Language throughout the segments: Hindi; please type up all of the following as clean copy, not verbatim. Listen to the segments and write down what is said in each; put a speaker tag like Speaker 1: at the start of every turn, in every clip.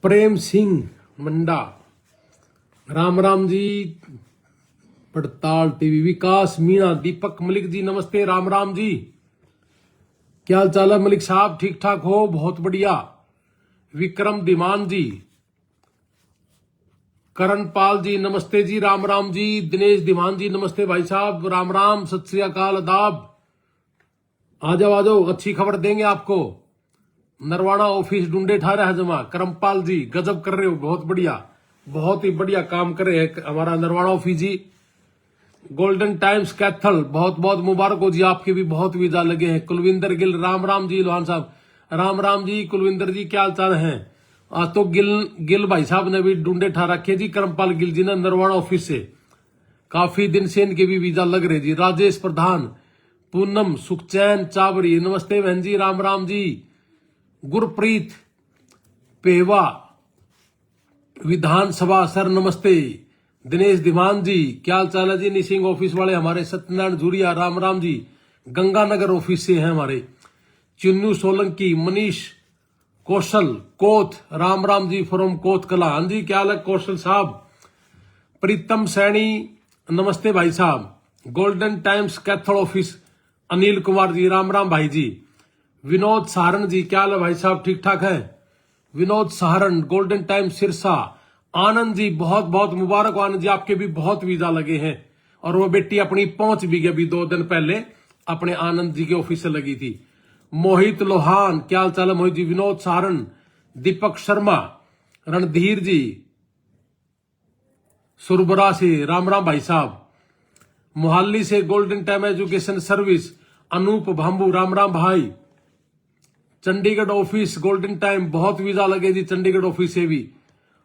Speaker 1: प्रेम सिंह मंडा, राम राम जी। पड़ताल टीवी, विकास मीणा, दीपक मलिक जी नमस्ते, राम राम जी। क्या हाल चाल है मलिक साहब, ठीक ठाक हो? बहुत बढ़िया। विक्रम दिमान जी, करणपाल जी नमस्ते जी, राम राम जी। दिनेश दिमान जी नमस्ते भाई साहब, राम राम, सत श्री अकाल, आदाब। आ जाओ, अच्छी खबर देंगे आपको। नरवाड़ा ऑफिस ढूंढे ठारा है जमा। करमपाल जी गजब कर रहे हो, बहुत बढ़िया, बहुत ही बढ़िया काम कर रहे हैं हमारा नरवाड़ा ऑफिस जी। गोल्डन टाइम्स कैथल, बहुत बहुत मुबारक हो जी, आपके भी बहुत वीजा लगे हैं। कुलविंदर गिल, राम राम जी। लोहान साहब राम राम जी। कुलविंदर जी क्या हाल चाल है? आज तो गिल भाई साहब ने भी ढूंढे ठा रखे जी, करमपाल गिल जी ने नरवाड़ा ऑफिस से। काफी दिन से इनके भी वीजा लग रहे जी। राजेश प्रधान, पूनम सुखचैन चावरी नमस्ते बहन जी, राम राम जी। गुरप्रीत पेवा विधानसभा सर नमस्ते। दिनेश दिमान जी क्या हाल चाल है जी। निसिंग ऑफिस वाले हमारे सत्यनारायण झुरिया, राम राम जी। गंगानगर ऑफिस से हैं हमारे चिन्नू सोलंकी, मनीष कौशल कोथ, राम राम जी फ्रॉम कोथ कला। हाँ जी क्या हाल है कौशल साहब। प्रीतम सैनी नमस्ते भाई साहब। Golden times Kaithal office Anil Kumar ji, राम राम भाई जी। विनोद सहारण जी क्या हाल है भाई साहब, ठीक ठाक है? Vinod Saharan, golden time Sirsa. आनंद जी बहुत बहुत मुबारक, आनंद जी आपके भी बहुत वीजा लगे हैं। और वो बेटी अपनी पहुंच भी गई अभी 2 दिन पहले, अपने आनंद जी के ऑफिस से लगी थी। मोहित लोहान क्या हाल चाल है मोहित जी। विनोद सहारण, दीपक शर्मा, रणधीर जी सुरबरा से, राम राम भाई साहब। मोहाली से golden time education service Anoop Bhambu, Ram Ram भाई। चंडीगढ़ ऑफिस गोल्डन टाइम, बहुत वीजा लगे जी चंडीगढ़ ऑफिस से भी।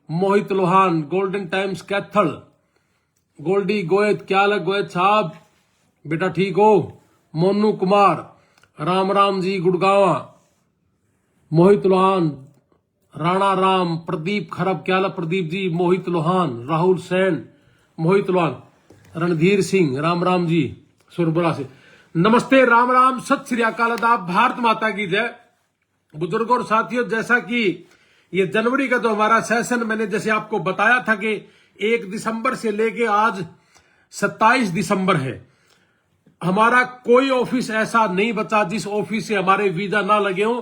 Speaker 1: Mohit Lohan, golden times Kaithal. गोल्डी गोयत क्या हाल है गोयत साहब, बेटा ठीक हो? मोनू कुमार, राम राम जी गुड़गावा। मोहित लोहान, राणा राम, प्रदीप खरब क्या हाल है प्रदीप जी। मोहित लोहान, राहुल सैन, मोहित लोहान, रणधीर सिंह, राम राम जी सुरबरा से। नमस्ते, राम राम, सत श्री अकाल, आदाब, भारत माता की जय। बुजुर्गों और साथियों, जैसा कि ये जनवरी का जो हमारा सेशन मैंने जैसे आपको बताया था कि 1 दिसंबर से लेके आज 27 दिसंबर है, हमारा कोई ऑफिस ऐसा नहीं बचा जिस ऑफिस से हमारे वीजा ना लगे हों।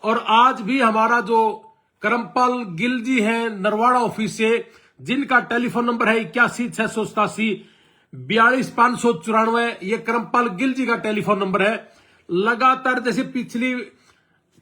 Speaker 1: और आज भी हमारा जो करमपाल गिल जी हैं नरवाड़ा ऑफिस से, जिनका टेलीफोन नंबर है 81 687 42 594, ये करमपाल गिल जी का टेलीफोन नंबर है। लगातार जैसे पिछली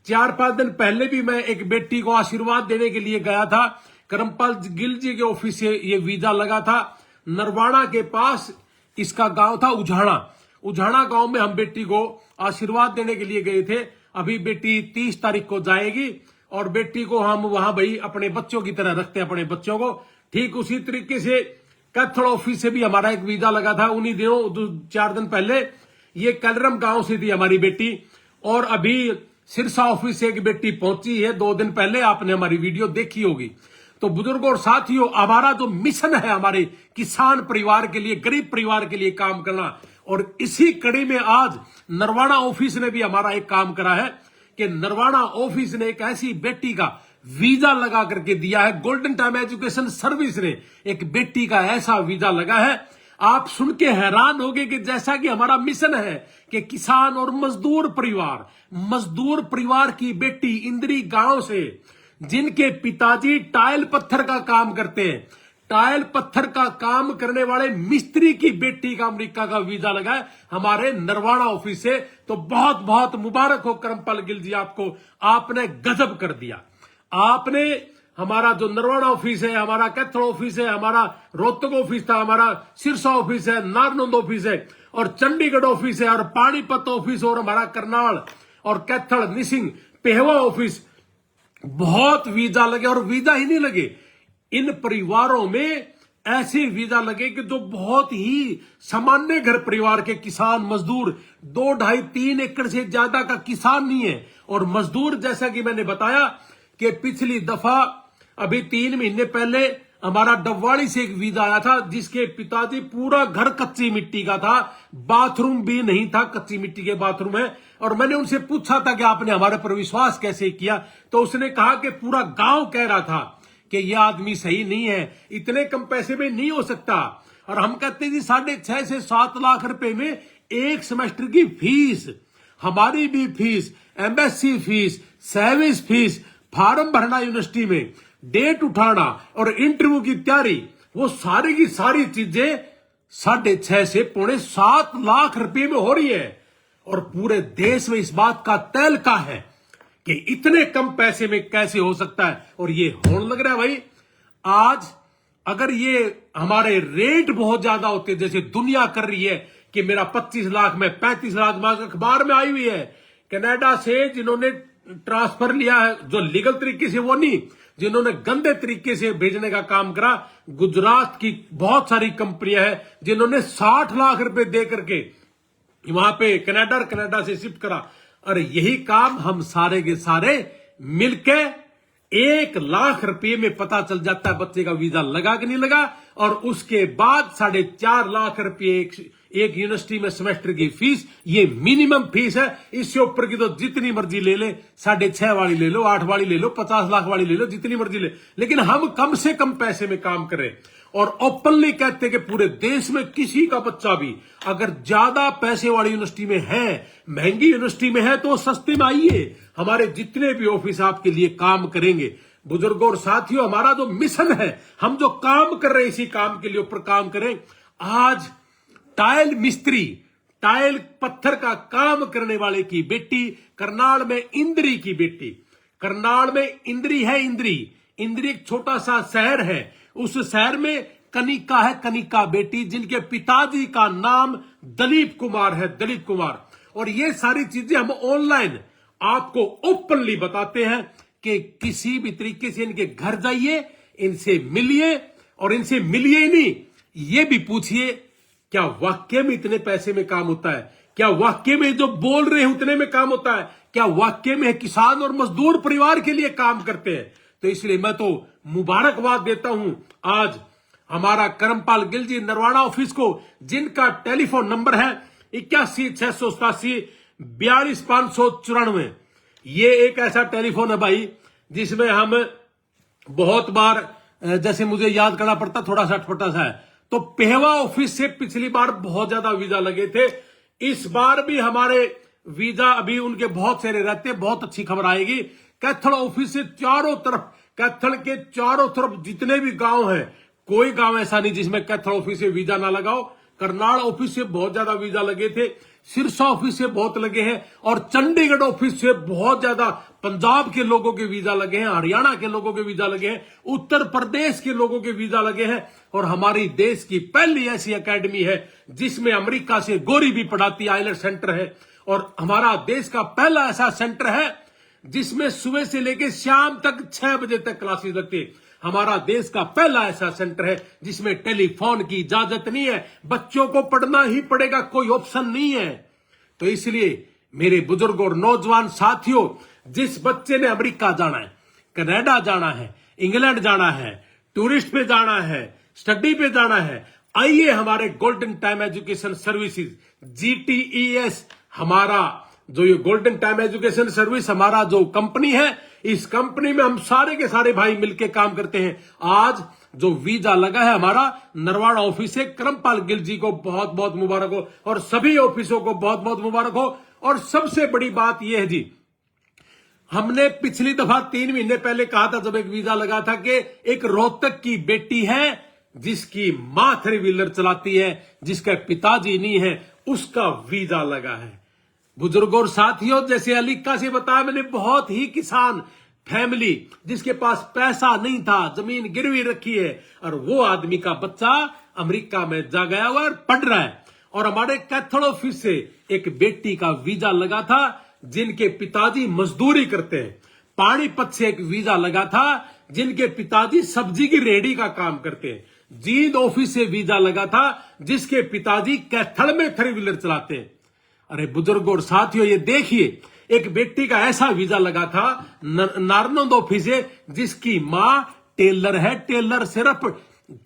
Speaker 1: 4-5 दिन पहले भी मैं एक बेटी को आशीर्वाद देने के लिए गया था, करमपाल गिल जी के ऑफिस से ये वीजा लगा था। नरवाड़ा के पास इसका गांव था उझाड़ा गांव में हम बेटी को आशीर्वाद देने के लिए गए थे। अभी बेटी 30 तारीख को जाएगी और बेटी को हम वहां भाई अपने बच्चों की तरह रखते हैं, अपने बच्चों को। ठीक उसी तरीके से कैथल ऑफिस से भी हमारा एक वीजा लगा था उन्हीं दिनों, 4 दिन पहले। ये कलरम गांव से थी हमारी बेटी। और अभी सिरसा ऑफिस से एक बेटी पहुंची है 2 दिन पहले, आपने हमारी वीडियो देखी होगी। तो बुजुर्गों और साथियों, हमारा जो मिशन है हमारे किसान परिवार के लिए, गरीब परिवार के लिए काम करना, और इसी कड़ी में आज नरवाड़ा ऑफिस ने भी हमारा एक काम करा है कि नरवाड़ा ऑफिस ने एक ऐसी बेटी का वीजा लगा करके दिया है। गोल्डन टाइम एजुकेशन सर्विस ने एक बेटी का ऐसा वीजा लगा है, आप सुन के हैरान होंगे कि जैसा कि हमारा मिशन है कि किसान और मजदूर परिवार की बेटी इंद्री गांव से, जिनके पिताजी टाइल पत्थर का काम करते हैं, टाइल पत्थर का काम करने वाले मिस्त्री की बेटी का अमेरिका का वीजा लगा है हमारे नरवाड़ा ऑफिस से। तो बहुत बहुत मुबारक हो करमपाल गिल जी आपको, आपने गजब कर दिया। आपने हमारा जो नरवाड़ा ऑफिस है, हमारा कैथल ऑफिस है, हमारा रोहतक ऑफिस था, हमारा सिरसा ऑफिस है, नारनौंद ऑफिस है, और चंडीगढ़ ऑफिस है, और पानीपत ऑफिस, और हमारा करनाल और कैथल निसिंग पेहवा ऑफिस, बहुत वीजा लगे। और वीजा ही नहीं लगे, इन परिवारों में ऐसे वीजा लगे कि जो बहुत ही सामान्य घर परिवार के किसान मजदूर, 2, 2.5, 3 एकड़ से ज्यादा का किसान नहीं है और मजदूर। जैसा कि मैंने बताया कि पिछली दफा अभी 3 महीने पहले हमारा डबवाड़ी से एक वीजा आया था, जिसके पिताजी पूरा घर कच्ची मिट्टी का था, बाथरूम भी नहीं था, कच्ची मिट्टी के बाथरूम है। और मैंने उनसे पूछा था कि आपने हमारे पर विश्वास कैसे किया, तो उसने कहा कि पूरा गांव कह रहा था कि यह आदमी सही नहीं है, इतने कम पैसे में नहीं हो सकता। और हम कहते जी 6.5 से 7 लाख रुपए में एक सेमेस्टर की फीस, हमारी भी fees, MSc fees, service fees, form भरना यूनिवर्सिटी में, डेट उठाना और इंटरव्यू की तैयारी, वो सारी की सारी चीजें 6.5 से 7.25 लाख रुपए में हो रही है। और पूरे देश में इस बात का तहलका है कि इतने कम पैसे में कैसे हो सकता है। और ये होने लग रहा है भाई। आज अगर ये हमारे रेट बहुत ज्यादा होते, जैसे दुनिया कर रही है कि मेरा 25 लाख में 35 लाख में, अखबार में आई हुई है कनाडा से जिन्होंने ट्रांसफर लिया है, जो लीगल तरीके से वो नहीं, जिन्होंने गंदे तरीके से भेजने का काम करा। गुजरात की बहुत सारी कंपनियां हैं जिन्होंने 60 लाख रुपए दे करके वहां पे कनाडा से शिफ्ट करा। और यही काम हम सारे के सारे मिलके 1 लाख रुपए में पता चल जाता है बच्चे का वीजा लगा कि नहीं लगा। और उसके बाद 4.5 लाख रुपए एक यूनिवर्सिटी में सेमेस्टर की फीस, ये मिनिमम फीस है। इससे ऊपर की तो जितनी मर्जी ले ले, 6.5 वाली ले लो, 8 वाली ले लो, 50 लाख वाली ले लो, जितनी मर्जी ले, लेकिन हम कम से कम पैसे में काम करें। और ओपनली कहते हैं कि पूरे देश में किसी का बच्चा भी अगर ज्यादा पैसे वाली यूनिवर्सिटी में है, महंगी यूनिवर्सिटी में है, तो सस्ते में आइए। हमारे जितने भी ऑफिस आपके लिए काम करेंगे। बुजुर्गों और साथियों, हमारा जो मिशन है, हम जो काम कर रहे हैं इसी काम के लिए ऊपर काम करें। आज टाइल मिस्त्री, टाइल पत्थर का काम करने वाले की बेटी, करनाल में इंद्री की बेटी, करनाल में इंद्री है, इंद्री एक छोटा सा शहर है, उस शहर में कनिका है, कनिका बेटी, जिनके पिताजी का नाम दलीप कुमार है, दलीप कुमार। और ये सारी चीजें हम ऑनलाइन आपको ओपनली बताते हैं कि किसी भी तरीके से इनके घर जाइए, इनसे मिलिए, और इनसे मिलिए ही नहीं, ये भी पूछिए क्या वाकई में इतने पैसे में काम होता है, क्या वाकई में जो बोल रहे हैं उतने में काम होता है, क्या वाकई में किसान और मजदूर परिवार के लिए काम करते हैं। तो इसलिए मैं तो मुबारकबाद देता हूं आज हमारा करमपाल गिल जी नरवाड़ा ऑफिस को, जिनका टेलीफोन नंबर है 81 687 42 594। ये एक ऐसा टेलीफोन है भाई जिसमें हम बहुत बार, जैसे मुझे याद करना पड़ता, थोड़ा सा छोटा सा है, तो पेहवा ऑफिस से पिछली बार बहुत ज्यादा वीजा लगे थे। इस बार भी हमारे वीजा अभी उनके बहुत सारे रहते, बहुत अच्छी खबर आएगी। कैथल ऑफिस से चारों तरफ, कैथल के चारों तरफ जितने भी गांव हैं, कोई गांव ऐसा नहीं जिसमें कैथल ऑफिस से वीजा ना लगाओ। करनाल ऑफिस से बहुत ज्यादा वीजा लगे थे, सिरसा ऑफिस से बहुत लगे हैं, और चंडीगढ़ ऑफिस से बहुत ज्यादा पंजाब के लोगों के वीजा लगे हैं, हरियाणा के लोगों के वीजा लगे हैं, उत्तर प्रदेश के लोगों के वीजा लगे हैं। और हमारी देश की पहली ऐसी एकेडमी है जिसमें अमेरिका से गोरी भी पढ़ाती आइलेट सेंटर है। और हमारा देश का पहला ऐसा सेंटर है जिसमें सुबह से लेकर शाम तक 6 बजे तक क्लासेस लगती है। हमारा देश का पहला ऐसा सेंटर है जिसमें टेलीफोन की इजाजत नहीं है, बच्चों को पढ़ना ही पड़ेगा, कोई ऑप्शन नहीं है। तो इसलिए मेरे बुजुर्ग और नौजवान साथियों, जिस बच्चे ने अमेरिका जाना है, कनाडा जाना है, इंग्लैंड जाना है, टूरिस्ट पे जाना है, स्टडी पे जाना है, आइए हमारे golden time education services GTES, हमारा जो ये गोल्डन टाइम एजुकेशन सर्विस हमारा जो कंपनी है, इस कंपनी में हम सारे के सारे भाई मिलकर काम करते हैं। आज जो वीजा लगा है हमारा नरवाड़ा ऑफिस से, करमपाल गिल जी को बहुत बहुत मुबारक हो, और सभी ऑफिसों को बहुत बहुत मुबारक हो। और सबसे बड़ी बात यह है जी, हमने पिछली दफा 3 महीने पहले कहा था जब एक वीजा लगा था कि एक रोहतक की बेटी है जिसकी मां 3 व्हीलर चलाती है, जिसके पिताजी नहीं है, उसका वीजा लगा है। बुजुर्गों और साथियों, जैसे अलीका से बताया मैंने, बहुत ही किसान फैमिली जिसके पास पैसा नहीं था, जमीन गिरवी रखी है, और वो आदमी का बच्चा अमेरिका में जा गया हुआ और पढ़ रहा है। और हमारे कैथल ऑफिस से एक बेटी का वीजा लगा था जिनके पिताजी मजदूरी करते हैं। पानीपत से एक वीजा लगा था जिनके पिताजी सब्जी की रेहड़ी का काम करते हैं। जींद ऑफिस से वीजा लगा था जिसके पिताजी कैथल में 3 व्हीलर चलाते हैं। अरे बुजुर्गों और साथियों, ये देखिए, एक बेटी का ऐसा वीजा लगा था नारनौंद ऑफिस से जिसकी मां टेलर है, टेलर सिर्फ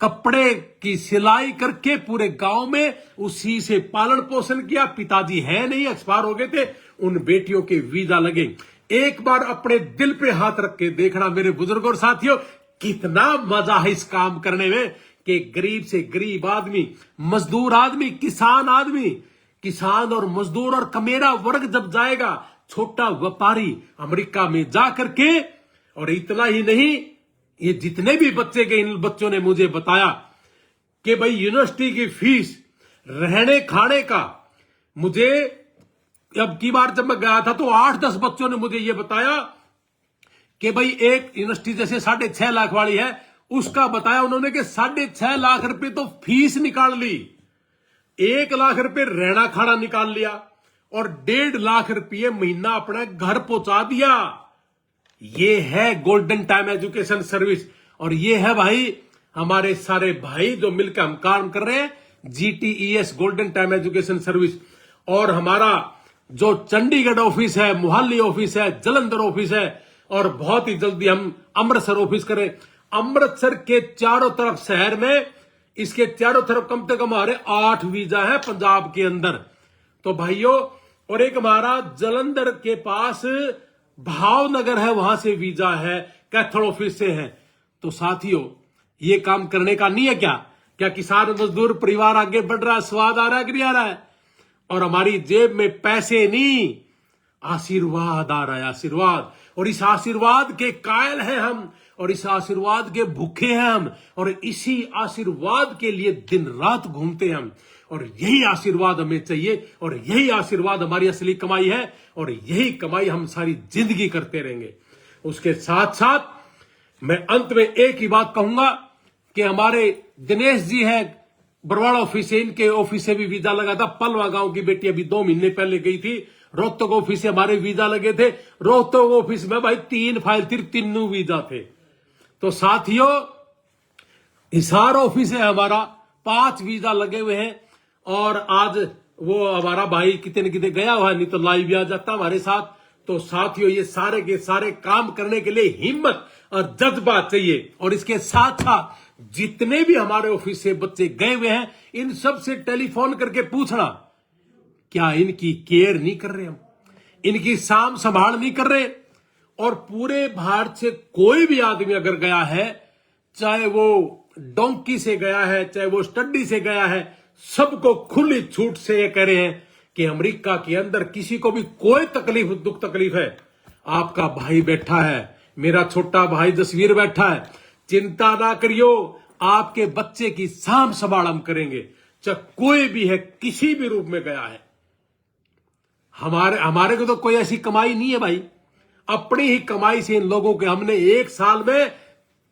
Speaker 1: कपड़े की सिलाई करके पूरे गांव में उसी से पालन पोषण किया। पिताजी है नहीं, एक्सपायर हो गए थे, उन बेटियों के वीजा लगे। एक बार अपने दिल पे हाथ रख के देखना मेरे बुजुर्गों और साथियों, कितना मजा है इस काम करने में कि गरीब से गरीब आदमी, मजदूर आदमी, किसान और मजदूर और कमेरा वर्ग जब जाएगा, छोटा व्यापारी अमेरिका में जाकर के, और इतना ही नहीं, ये जितने भी बच्चे गए, इन बच्चों ने मुझे बताया कि भाई यूनिवर्सिटी की फीस, रहने खाने का, मुझे अब की बार जब मैं गया था तो 8-10 बच्चों ने मुझे ये बताया कि भाई एक यूनिवर्सिटी जैसे 6.5 लाख वाली है, उसका बताया उन्होंने कि 6.5 लाख रुपए तो फीस निकाल ली, 1 लाख रुपए रहना खाना निकाल लिया और 1.5 लाख रुपये महीना अपना घर पहुंचा दिया। ये है गोल्डन टाइम एजुकेशन सर्विस, और ये है भाई हमारे सारे भाई जो मिलकर हम काम कर रहे हैं, GTES golden time education service. और हमारा जो चंडीगढ़ ऑफिस है, मोहाली ऑफिस है, जलंधर ऑफिस है, और बहुत ही जल्दी हम अमृतसर ऑफिस करें। अमृतसर के चारों तरफ शहर में, इसके चारों तरफ कम से कम हमारे 8 वीजा है पंजाब के अंदर। तो भाइयों, और एक हमारा जलंधर के पास भावनगर है, वहां से वीजा है, कैथल ऑफिस से है। तो साथियों, ये काम करने का नहीं है क्या किसान मजदूर परिवार आगे बढ़ रहा है, स्वाद आ रहा है कि नहीं आ रहा है? और हमारी जेब में पैसे नहीं, आशीर्वाद आ रहा है, आशीर्वाद। और इस आशीर्वाद के कायल हैं हम, और इस आशीर्वाद के भूखे हैं हम, और इसी आशीर्वाद के लिए दिन रात घूमते हैं हम। और यही आशीर्वाद हमें चाहिए, और यही आशीर्वाद हमारी असली कमाई है, और यही कमाई हम सारी जिंदगी करते रहेंगे। उसके साथ साथ मैं अंत में एक ही बात कहूंगा कि हमारे दिनेश जी हैं बरवाड़ा ऑफिस से, इनके ऑफिस से भी वीजा लगा था। पलवा गांव की बेटी अभी 2 महीने पहले गई थी। रोहतक ऑफिस से हमारे वीजा लगे थे। रोहतक ऑफिस में भाई 3 फाइल थी, 3 वीजा थे। तो साथियों, हिसार ऑफिस है हमारा, 5 वीजा लगे हुए हैं। और आज वो हमारा भाई कितने कितने गया हुआ है, नहीं तो लाइव भी आ जाता हमारे साथ। तो साथियों, ये सारे के सारे काम करने के लिए हिम्मत और जज्बा चाहिए। और इसके साथ साथ जितने भी हमारे ऑफिस से बच्चे गए हुए हैं, इन सब से टेलीफोन करके पूछना, क्या इनकी केयर नहीं कर रहे हम, इनकी साम संभाल नहीं कर रहे? और पूरे भारत से कोई भी आदमी अगर गया है, चाहे वो डोंकी से गया है, चाहे वो स्टडी से गया है, सबको खुली छूट से ये कह रहे हैं कि अमेरिका के अंदर किसी को भी कोई तकलीफ दुख तकलीफ है, आपका भाई बैठा है, मेरा छोटा भाई जसवीर बैठा है, चिंता ना करियो, आपके बच्चे की साम संभाल हम करेंगे। चाहे कोई भी है, किसी भी रूप में गया है, हमारे को तो कोई ऐसी कमाई नहीं है भाई। अपनी ही कमाई से इन लोगों के हमने 1 साल में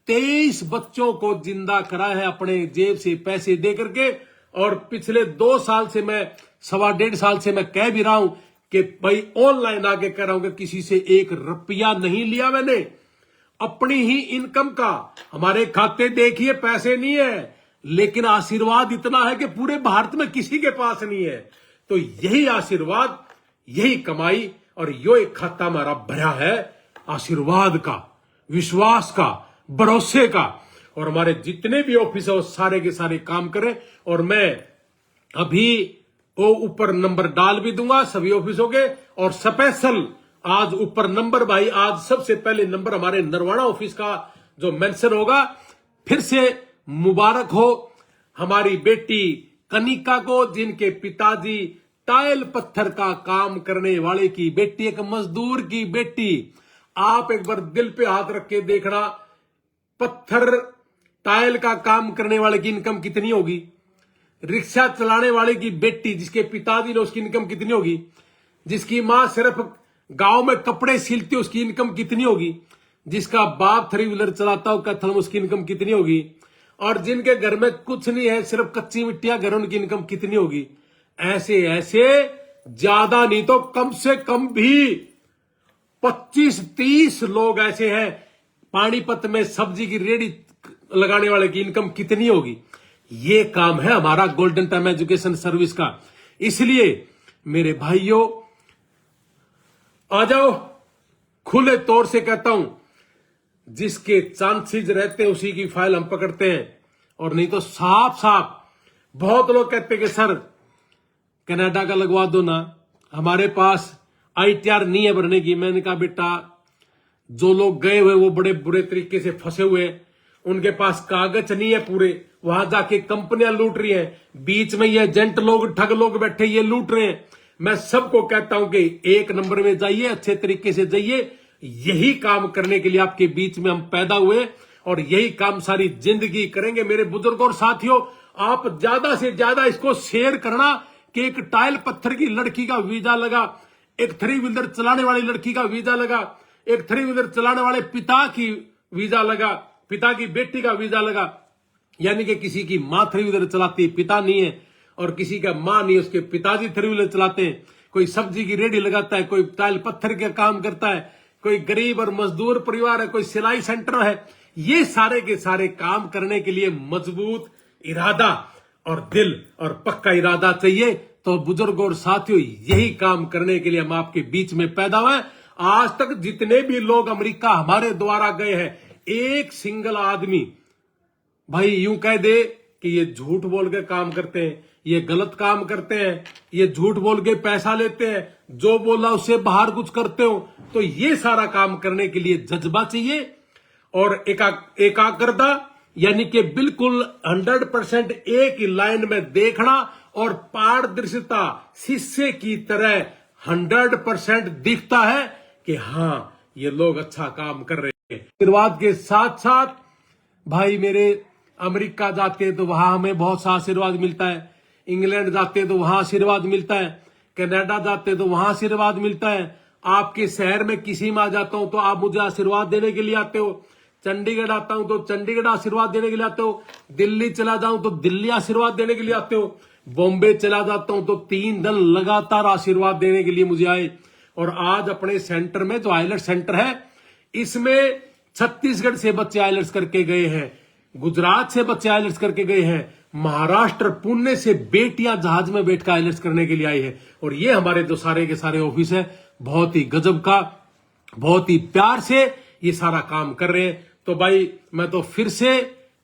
Speaker 1: 23 बच्चों को जिंदा करा है, अपने जेब से पैसे दे करके। और पिछले 2 साल से मैं 1.25 साल से मैं कह भी रहा हूं कि भाई ऑनलाइन आके कह रहा हूं कि किसी से 1 रुपया नहीं लिया मैंने, अपनी ही इनकम का। हमारे खाते देखिए, पैसे नहीं है, लेकिन आशीर्वाद इतना है कि पूरे भारत में किसी के पास नहीं है। तो यही आशीर्वाद, यही कमाई, और यो एक खाता हमारा भरा है आशीर्वाद का, विश्वास का, भरोसे का। और हमारे जितने भी ऑफिस है वो सारे के सारे काम करें। और मैं अभी वो ऊपर नंबर डाल भी दूंगा सभी ऑफिसों के, और स्पेशल आज ऊपर नंबर भाई, आज सबसे पहले नंबर हमारे नरवाड़ा ऑफिस का जो मेंशन होगा। फिर से मुबारक हो हमारी बेटी कनिका को, जिनके पिताजी टाइल पत्थर का काम करने वाले की बेटी, एक मजदूर की बेटी। आप एक बार दिल पे हाथ रख के देखना, पत्थर टाइल का काम करने वाले की इनकम कितनी होगी? रिक्शा चलाने वाले की बेटी, जिसके पिताजी ने, उसकी इनकम कितनी होगी? जिसकी मां सिर्फ गांव में कपड़े सिलती है, उसकी इनकम कितनी होगी? जिसका बाप 3 व्हीलर चलाता हो कैथल, उसकी इनकम कितनी होगी? और जिनके घर में कुछ नहीं है, सिर्फ कच्ची मिट्टियां घर, उनकी इनकम कितनी होगी? ऐसे ऐसे ज्यादा नहीं तो कम से कम भी 25-30 लोग ऐसे हैं। पानीपत में सब्जी की रेडी लगाने वाले की इनकम कितनी होगी? ये काम है हमारा गोल्डन टाइम एजुकेशन सर्विस का। इसलिए मेरे भाइयों, आ जाओ, खुले तौर से कहता हूं, जिसके चांसेस रहते हैं उसी की फाइल हम पकड़ते हैं, और नहीं तो साफ साफ। बहुत लोग कहते हैं कि सर कनाडा का लगवा दो ना, हमारे पास ITR नहीं है भरने की। मैंने कहा बेटा जो लोग गए हुए वो बड़े बुरे तरीके से फंसे हुए, उनके पास कागज नहीं है पूरे, वहां जाके कंपनियां लूट रही हैं, बीच में ये एजेंट लोग ठग लोग बैठे ये लूट रहे हैं। मैं सबको कहता हूं कि एक नंबर में जाइए, अच्छे तरीके से जाइए। यही काम करने के लिए आपके बीच में हम पैदा हुए और यही काम सारी जिंदगी करेंगे। मेरे बुजुर्गों और साथियों, आप ज्यादा से ज्यादा इसको शेयर करना कि एक टाइल पत्थर की लड़की का वीजा लगा, एक 3 व्हीलर चलाने वाली लड़की का वीजा लगा, एक 3 व्हीलर चलाने वाले पिता की वीजा लगा, पिता की बेटी का वीजा लगा। यानी कि किसी की मां 3 व्हीलर चलाती है, पिता नहीं है, और किसी का मां नहीं है, उसके पिताजी 3 व्हीलर चलाते हैं। कोई सब्जी की रेडी लगाता है, कोई टाइल पत्थर का काम करता है, कोई गरीब और मजदूर परिवार है, कोई सिलाई सेंटर है। ये सारे के सारे काम करने के लिए मजबूत इरादा और दिल और पक्का इरादा चाहिए। तो बुजुर्गों और साथियों, यही काम करने के लिए हम आपके बीच में पैदा हुए। आज तक जितने भी लोग अमेरिका हमारे द्वारा गए हैं, एक सिंगल आदमी भाई यूं कह दे कि ये झूठ बोल के काम करते हैं, ये गलत काम करते हैं, ये झूठ बोल के पैसा लेते हैं, जो बोला उससे बाहर कुछ करते हो। तो ये सारा काम करने के लिए जज्बा चाहिए और एकाग्रता, यानी कि बिल्कुल 100% एक ही लाइन में देखना और पारदर्शिता, शीशे की तरह 100% दिखता है कि हाँ ये लोग अच्छा काम कर रहे हैं। आशीर्वाद के साथ साथ भाई मेरे अमेरिका जाते हैं तो वहां हमें बहुत सा आशीर्वाद मिलता है, इंग्लैंड जाते हैं तो वहां आशीर्वाद मिलता है, कनाडा जाते हैं तो वहां आशीर्वाद मिलता है। आपके शहर में किसी में आ जाता हूं तो आप मुझे आशीर्वाद देने के लिए आते हो, चंडीगढ़ आता हूं तो चंडीगढ़ आशीर्वाद देने के लिए आते हो, दिल्ली चला जाऊं तो दिल्ली आशीर्वाद देने के लिए आते हो, बॉम्बे चला जाता हूं तो 3 दिन लगातार आशीर्वाद देने के लिए मुझे आए। और आज अपने सेंटर में जो आइलेट्स सेंटर है, इसमें छत्तीसगढ़ से बच्चे आइलेट्स करके गए हैं, गुजरात से बच्चे आइलेट्स करके गए हैं, महाराष्ट्र पुणे से बेटियां जहाज में बैठकर आइलेट्स करने के लिए आई है। और ये हमारे जो सारे के सारे ऑफिस है, बहुत ही गजब का, बहुत ही प्यार से ये सारा काम कर रहे हैं। तो भाई मैं तो फिर से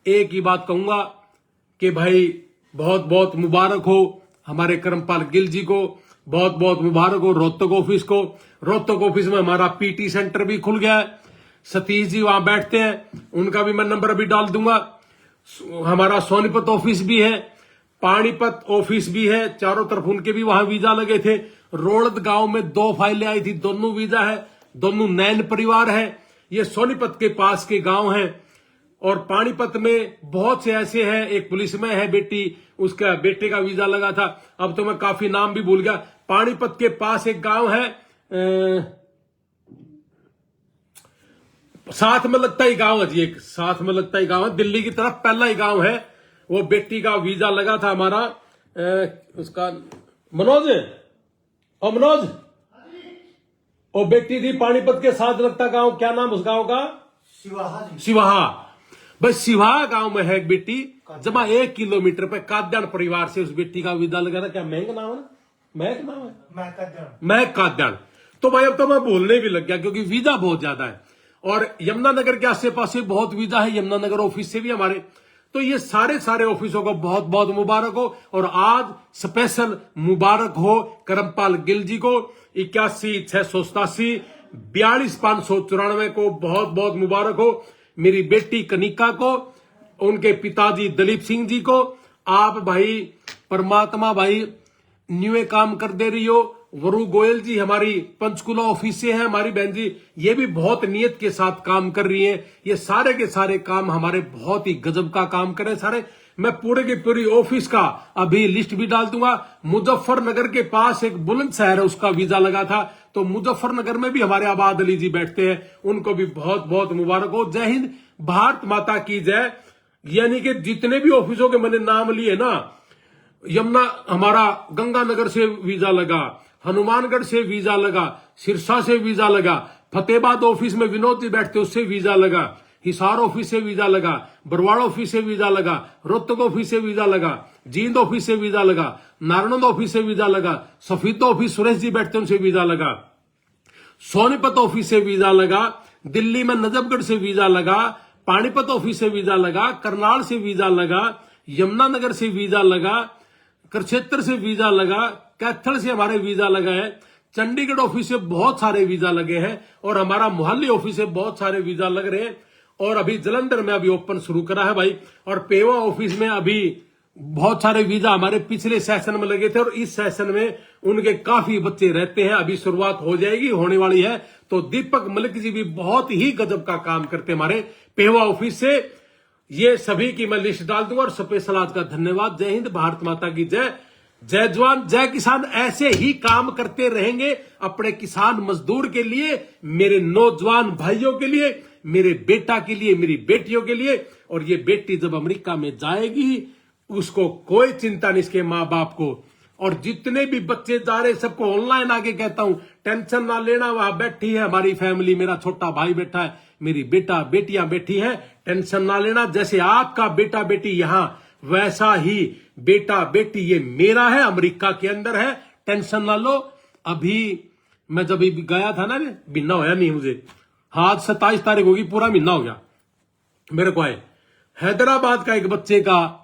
Speaker 1: एक ही बात कहूंगा कि भाई बहुत बहुत मुबारक हो हमारे कर्मपाल गिल जी को, बहुत बहुत मुबारक हो रोहतक ऑफिस को। रोहतक ऑफिस में हमारा PT सेंटर भी खुल गया है, सतीश जी वहां बैठते हैं, उनका भी मैं नंबर अभी डाल दूंगा। हमारा सोनीपत ऑफिस भी है, पानीपत ऑफिस भी है, चारों तरफ उनके भी वहां वीजा लगे थे। रोड़द गांव में 2 फाइलें आई थी, दोनों वीजा है, दोनों नैन परिवार है। ये सोनीपत के पास के गांव हैं। और पानीपत में बहुत से ऐसे हैं, एक पुलिस में है बेटी, उसका बेटे का वीजा लगा था, अब तो मैं काफी नाम भी भूल गया। पानीपत के पास एक गांव है, साथ में लगता ही गांव है जी, एक साथ में लगता ही गांव है, दिल्ली की तरफ पहला ही गांव है। वो बेटी का वीजा लगा था हमारा, उसका मनोज है, और मनोज और बेटी थी पानीपत के साथ लगता गांव, क्या नाम उस गांव का? सिवाहा। बस सिवाहा गांव में है एक बेटी, जमा 1 किलोमीटर पे काद्यान परिवार से उस बेटी का वीजा लगा था। क्या महंगा नाम है ना? महक नाम है, महक काद्यान। तो भाई अब तो मैं बोलने भी लग गया क्योंकि वीजा बहुत ज्यादा है। और यमुनानगर के आसे पास बहुत वीजा है, यमुनानगर ऑफिस से भी हमारे। तो ये सारे ऑफिसों को बहुत बहुत मुबारक हो। और आज स्पेशल मुबारक हो कर्मपाल गिल जी को 81,687 42,594 को बहुत बहुत मुबारक हो। मेरी बेटी कनिका को, उनके पिताजी दलीप सिंह जी को। आप भाई परमात्मा भाई न्यू काम कर दे रही हो। वरु गोयल जी हमारी पंचकुला ऑफिस से है, हमारी बहन जी, ये भी बहुत नियत के साथ काम कर रही है। ये सारे के सारे काम हमारे बहुत ही गजब का काम कर रहे हैं सारे। मैं पूरे की पूरी ऑफिस का अभी लिस्ट भी डाल दूंगा। मुजफ्फरनगर के पास एक बुलंदशहर है, उसका वीजा लगा था। तो मुजफ्फरनगर में भी हमारे आबाद अली जी बैठते हैं, उनको भी बहुत बहुत मुबारक हो। जय हिंद, भारत माता की जय। यानी कि जितने भी ऑफिसों के मैंने नाम लिए ना, यमुना हमारा गंगानगर से वीजा लगा, हनुमानगढ़ से वीजा लगा, सिरसा से वीजा लगा, फतेहाबाद ऑफिस में विनोद जी बैठते उससे वीजा लगा, हिसार ऑफिस से वीजा लगा, बरवाड़ा ऑफिस से वीजा लगा, रोहतक ऑफिस से वीजा लगा, जींद ऑफिस से वीजा लगा, नारायण ऑफिस से वीजा लगा, सफीदा ऑफिस सुरेश जी बैठते उनसे वीजा लगा, सोनीपत ऑफिस से वीजा लगा, दिल्ली में नजफगढ़ से वीजा लगा, पानीपत ऑफिस से वीजा लगा, करनाल से वीजा लगा, यमुनानगर से वीजा लगा, कुरुक्षेत्र से वीजा लगा, कैथल से हमारे वीजा लगा है, चंडीगढ़ ऑफिस से बहुत सारे वीजा लगे हैं और हमारा मोहाली ऑफिस से बहुत सारे वीजा लग रहे हैं। और अभी जलंधर में अभी ओपन शुरू करा है भाई। और पेवा ऑफिस में अभी बहुत सारे वीजा हमारे पिछले सेशन में लगे थे और इस सेशन में उनके काफी बच्चे रहते हैं। अभी शुरुआत हो जाएगी, होने वाली है। तो दीपक मलिक जी भी बहुत ही गजब का काम करते हैं हमारे पेवा ऑफिस से। ये सभी की मैं लिस्ट डाल दूंगा और स्पेशल आज का धन्यवाद। जय हिंद, भारत माता की जय। जय जवान जय किसान। ऐसे ही काम करते रहेंगे अपने किसान मजदूर के लिए, मेरे नौजवान भाइयों के लिए, मेरे बेटा के लिए, मेरी बेटियों के लिए। और ये बेटी जब अमेरिका में जाएगी उसको कोई चिंता नहीं, इसके माँ बाप को। और जितने भी बच्चे जा रहे सबको ऑनलाइन आगे कहता हूं, टेंशन ना लेना, वहां बैठी है हमारी फैमिली, मेरा छोटा भाई बैठा है, मेरी बेटियां बैठी हैं, टेंशन ना लेना। जैसे आपका बेटा बेटी यहां, वैसा ही बेटा बेटी ये मेरा है, अमेरिका के अंदर है, टेंशन ना लो। अभी मैं जब गया था ना, महीना होया नहीं मुझे, आज 27 तारीख होगी, पूरा महीना हो गया मेरे को आए। हैदराबाद का एक बच्चे का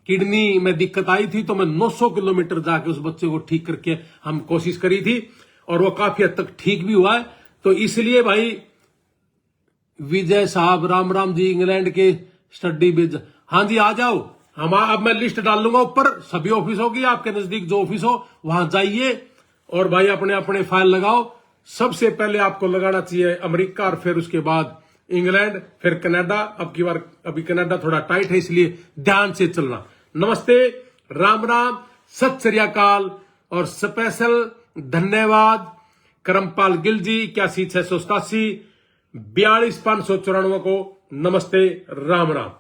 Speaker 1: किडनी में दिक्कत आई थी, तो मैं 900 किलोमीटर जाके उस बच्चे को ठीक करके हम कोशिश करी थी और वो काफी हद तक ठीक भी हुआ है। तो इसलिए भाई विजय साहब, राम राम जी, इंग्लैंड के स्टडी विज, हाँ जी आ जाओ। हम अब मैं लिस्ट डाल लूंगा ऊपर, सभी ऑफिस होगी आपके नजदीक, जो ऑफिस हो वहां जाइए और भाई अपने अपने फाइल लगाओ। सबसे पहले आपको लगाना चाहिए अमेरिका और फिर उसके बाद इंग्लैंड, फिर कनाडा। अब की बार अभी कनाडा थोड़ा टाइट है, इसलिए ध्यान से चलना। नमस्ते, राम राम, सत श्री अकाल और स्पेशल धन्यवाद करमपाल गिल जी 81 687 42 594 को। नमस्ते, राम राम।